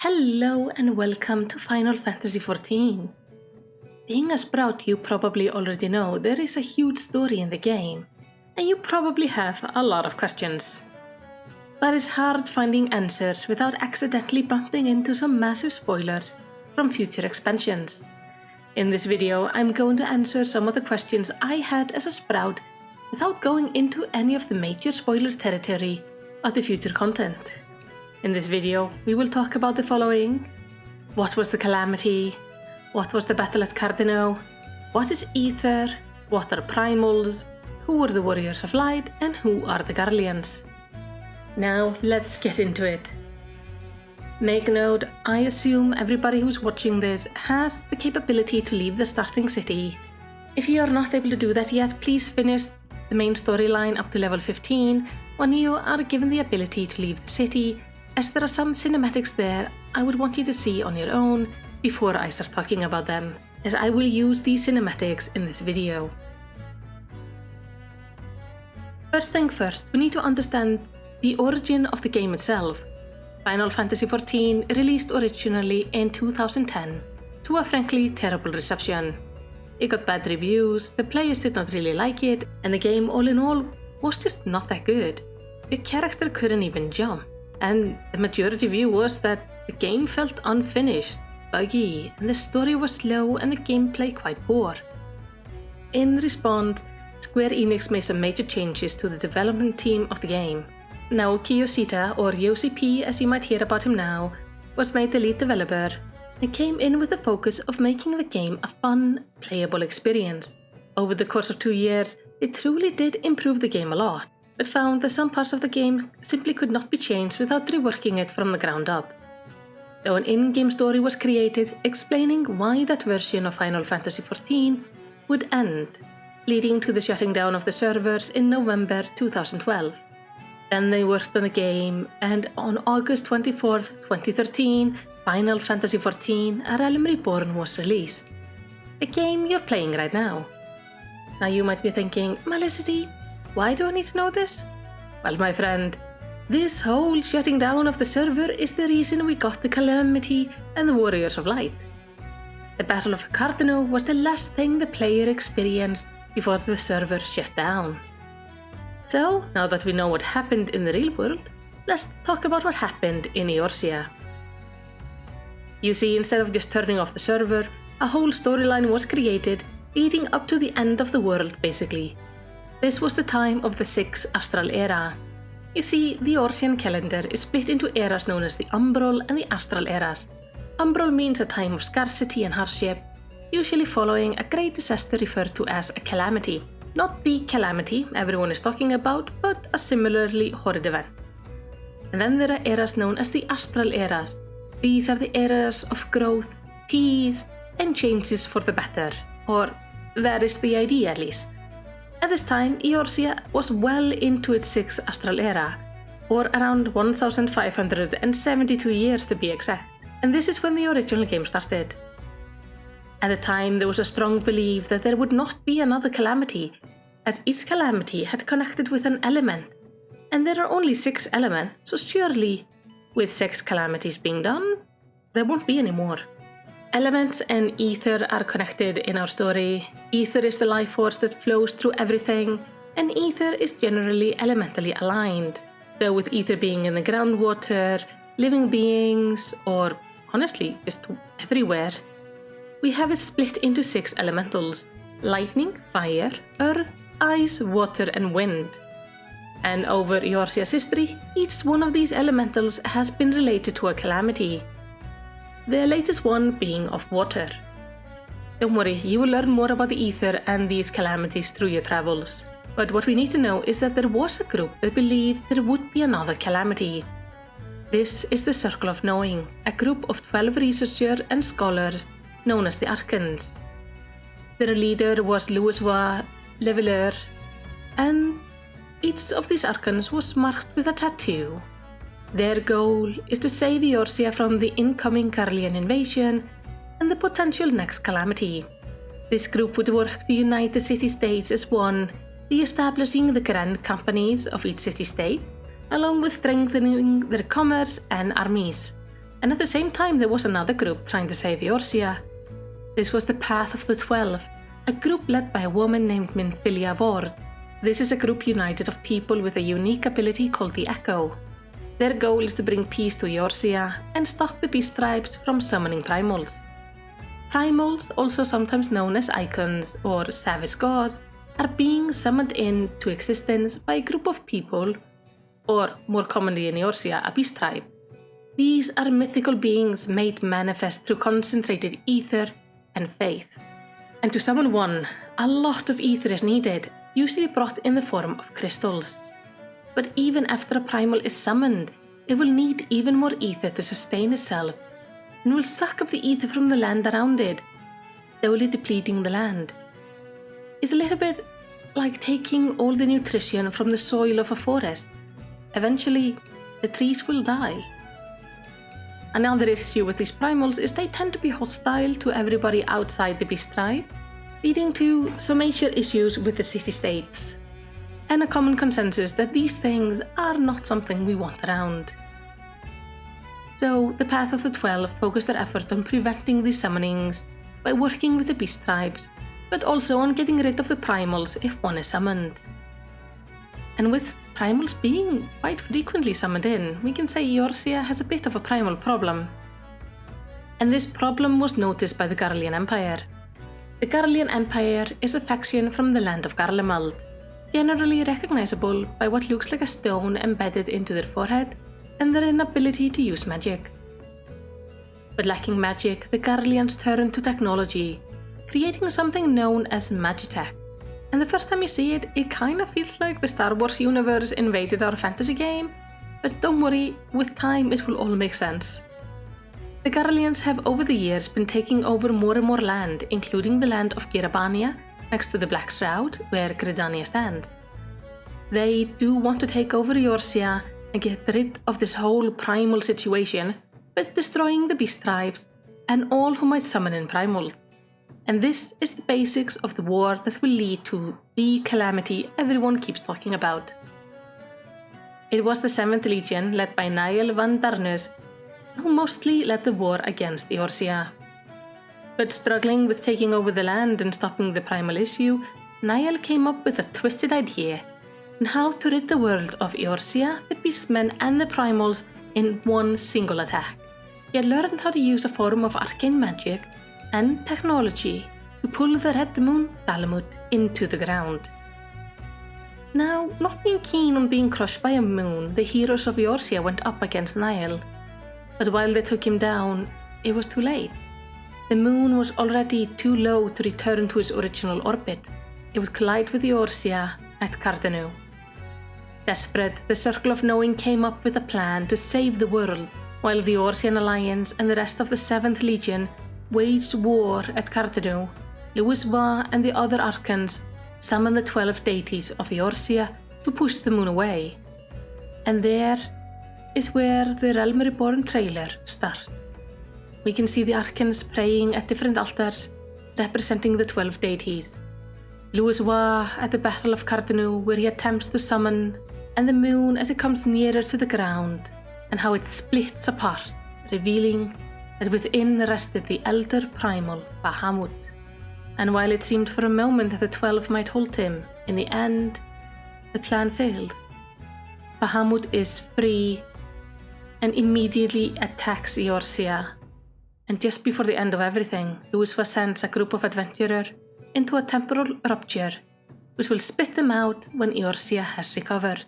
Hello and welcome to Final Fantasy XIV. Being a Sprout, you probably already know there is a huge story in the game, and you probably have a lot of questions. But it's hard finding answers without accidentally bumping into some massive spoilers from future expansions. In this video, I'm going to answer some of the questions I had as a Sprout without going into any of the major spoiler territory of the future content. In this video, we will talk about the following: what was the Calamity? What was the battle at Cardano? What is Aether? What are Primals? Who were the Warriors of Light? And who are the Garleans? Now, let's get into it. Make note, I assume everybody who's watching this has the capability to leave the starting city. If you are not able to do that yet, please finish the main storyline up to level 15 when you are given the ability to leave the city, as there are some cinematics there I would want you to see on your own before I start talking about them, as I will use these cinematics in this video. First thing first, we need to understand the origin of the game itself. Final Fantasy XIV released originally in 2010 to a frankly terrible reception. It got bad reviews, the players did not really like it, and the game all in all was just not that good. The character couldn't even jump. And the majority view was that the game felt unfinished, buggy, and the story was slow and the gameplay quite poor. In response, Square Enix made some major changes to the development team of the game. Now Kiyosita, or Yoshi P as you might hear about him now, was made the lead developer and came in with the focus of making the game a fun, playable experience. Over the course of 2 years, it truly did improve the game a lot, but found that some parts of the game simply could not be changed without reworking it from the ground up. So an in-game story was created explaining why that version of Final Fantasy XIV would end, leading to the shutting down of the servers in November 2012. Then they worked on the game, and on August 24th, 2013, Final Fantasy XIV: A Realm Reborn was released. The game you're playing right now. Now you might be thinking, Malisity, why do I need to know this? Well, my friend, this whole shutting down of the server is the reason we got the Calamity and the Warriors of Light. The Battle of Cardano was the last thing the player experienced before the server shut down. So, now that we know what happened in the real world, let's talk about what happened in Eorzea. You see, instead of just turning off the server, a whole storyline was created leading up to the end of the world, basically. This was the time of the 6th Astral Era. You see, the Eorzean calendar is split into eras known as the Umbral and the Astral Eras. Umbral means a time of scarcity and hardship, usually following a great disaster referred to as a calamity. Not the calamity everyone is talking about, but a similarly horrid event. And then there are eras known as the Astral Eras. These are the eras of growth, peace, and changes for the better, or that is the idea at least. At this time, Eorzea was well into its 6th Astral Era, or around 1572 years to be exact, and this is when the original game started. At the time, there was a strong belief that there would not be another calamity, as each calamity had connected with an element, and there are only 6 elements, so surely, with 6 calamities being done, there won't be any more. Elements and Aether are connected in our story. Aether is the life force that flows through everything, and Aether is generally elementally aligned. So with Aether being in the groundwater, living beings, or honestly, just everywhere, we have it split into 6 elementals: lightning, fire, earth, ice, water, and wind. And over Eorzea's history, each one of these elementals has been related to a calamity. The latest one being of water. Don't worry, you will learn more about the Aether and these calamities through your travels. But what we need to know is that there was a group that believed there would be another calamity. This is the Circle of Knowing, a group of 12 researchers and scholars known as the Archons. Their leader was Louisoix Leveleur, and each of these Archons was marked with a tattoo. Their goal is to save Eorzea from the incoming Garlean invasion and the potential next calamity. This group would work to unite the city-states as one, re-establishing the grand companies of each city-state, along with strengthening their commerce and armies. and at the same time there was another group trying to save Eorzea. This was the Path of the 12, a group led by a woman named Minfilia Vord. This is a group united of people with a unique ability called the Echo. Their goal is to bring peace to Eorzea and stop the beast tribes from summoning primals. Primals, also sometimes known as icons or savage gods, are being summoned into existence by a group of people, or more commonly in Eorzea, a beast tribe. These are mythical beings made manifest through concentrated ether and faith. And to summon one, a lot of ether is needed, usually brought in the form of crystals. But even after a primal is summoned, it will need even more ether to sustain itself, and will suck up the ether from the land around it, slowly depleting the land. It's a little bit like taking all the nutrition from the soil of a forest. Eventually, the trees will die. Another issue with these primals is they tend to be hostile to everybody outside the beast tribe, leading to some major issues with the city-states, and a common consensus that these things are not something we want around. So, the Path of the 12 focused their effort on preventing these summonings by working with the beast tribes, but also on getting rid of the primals if one is summoned. And with primals being quite frequently summoned in, we can say Eorzea has a bit of a primal problem. And this problem was noticed by the Garlean Empire. The Garlean Empire is a faction from the land of Garlemald, generally recognizable by what looks like a stone embedded into their forehead and their inability to use magic. But lacking magic, the Garleans turned to technology, creating something known as Magitech. And the first time you see it, it kind of feels like the Star Wars universe invaded our fantasy game, but don't worry, with time it will all make sense. The Garleans have over the years been taking over more and more land, including the land of Girabania, next to the Black Shroud, where Gridania stands. They do want to take over Eorzea and get rid of this whole primal situation, but destroying the beast tribes and all who might summon in primals. And this is the basics of the war that will lead to the calamity everyone keeps talking about. It was the 7th Legion, led by Niall van Darnus, who mostly led the war against Eorzea. But struggling with taking over the land and stopping the primal issue, Niall came up with a twisted idea on how to rid the world of Eorzea, the beastmen and the primals in one single attack. He had learned how to use a form of arcane magic and technology to pull the Red Moon Dalamut into the ground. Now, not being keen on being crushed by a moon, the heroes of Eorzea went up against Niall. But while they took him down, it was too late. The moon was already too low to return to its original orbit. It would collide with Eorzea at Cardanu. Desperate, the Circle of Knowing came up with a plan to save the world, while the Eorzean Alliance and the rest of the 7th Legion waged war at Cardanu. Lewis Wa and the other Archons summoned the 12 deities of Eorzea to push the moon away. And there is where the Realm Reborn trailer starts. We can see the Archons praying at different altars, representing the 12 deities. Lewis Wa at the Battle of Cardanu, where he attempts to summon, and the moon as it comes nearer to the ground, and how it splits apart, revealing that within rested the elder primal Bahamut. And while it seemed for a moment that the 12 might hold him, in the end, the plan fails. Bahamut is free and immediately attacks Eorzea. And just before the end of everything, Lewis sends a group of adventurers into a temporal rupture, which will spit them out when Eorzea has recovered.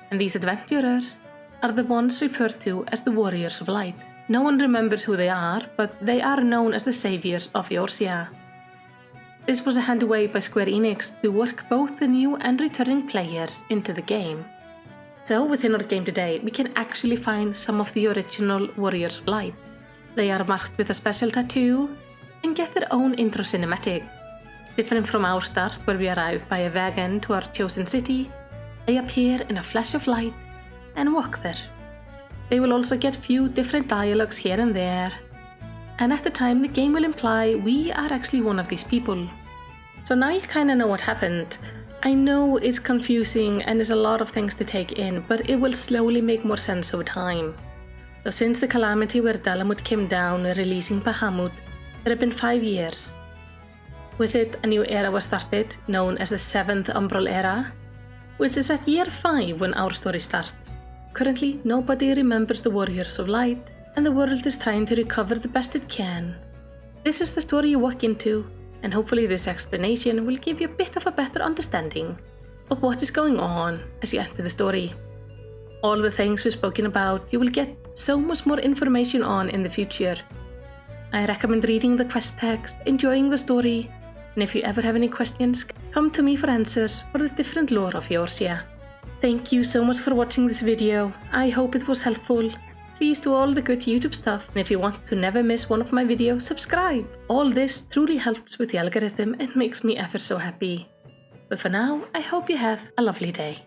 And these adventurers are the ones referred to as the Warriors of Light. No one remembers who they are, but they are known as the saviors of Eorzea. This was a handwave by Square Enix to work both the new and returning players into the game. So within our game today, we can actually find some of the original Warriors of Light. They are marked with a special tattoo and get their own intro cinematic. Different from our start, where we arrive by a wagon to our chosen city, they appear in a flash of light and walk there. They will also get few different dialogues here and there, and at the time the game will imply we are actually one of these people. So now you kinda know what happened. I know it's confusing and there's a lot of things to take in, but it will slowly make more sense over time. So since the calamity where Dalamut came down, releasing Bahamut, there have been 5 years. With it, a new era was started, known as the 7th Umbral Era, which is at year 5 when our story starts. Currently, nobody remembers the Warriors of Light, and the world is trying to recover the best it can. This is the story you walk into, and hopefully this explanation will give you a bit of a better understanding of what is going on as you enter the story. All the things we've spoken about, you will get so much more information on in the future. I recommend reading the quest text, enjoying the story, and if you ever have any questions, come to me for answers for the different lore of Eorzea. Thank you so much for watching this video. I hope it was helpful. Please do all the good YouTube stuff, and if you want to never miss one of my videos, subscribe. All this truly helps with the algorithm and makes me ever so happy. But for now, I hope you have a lovely day.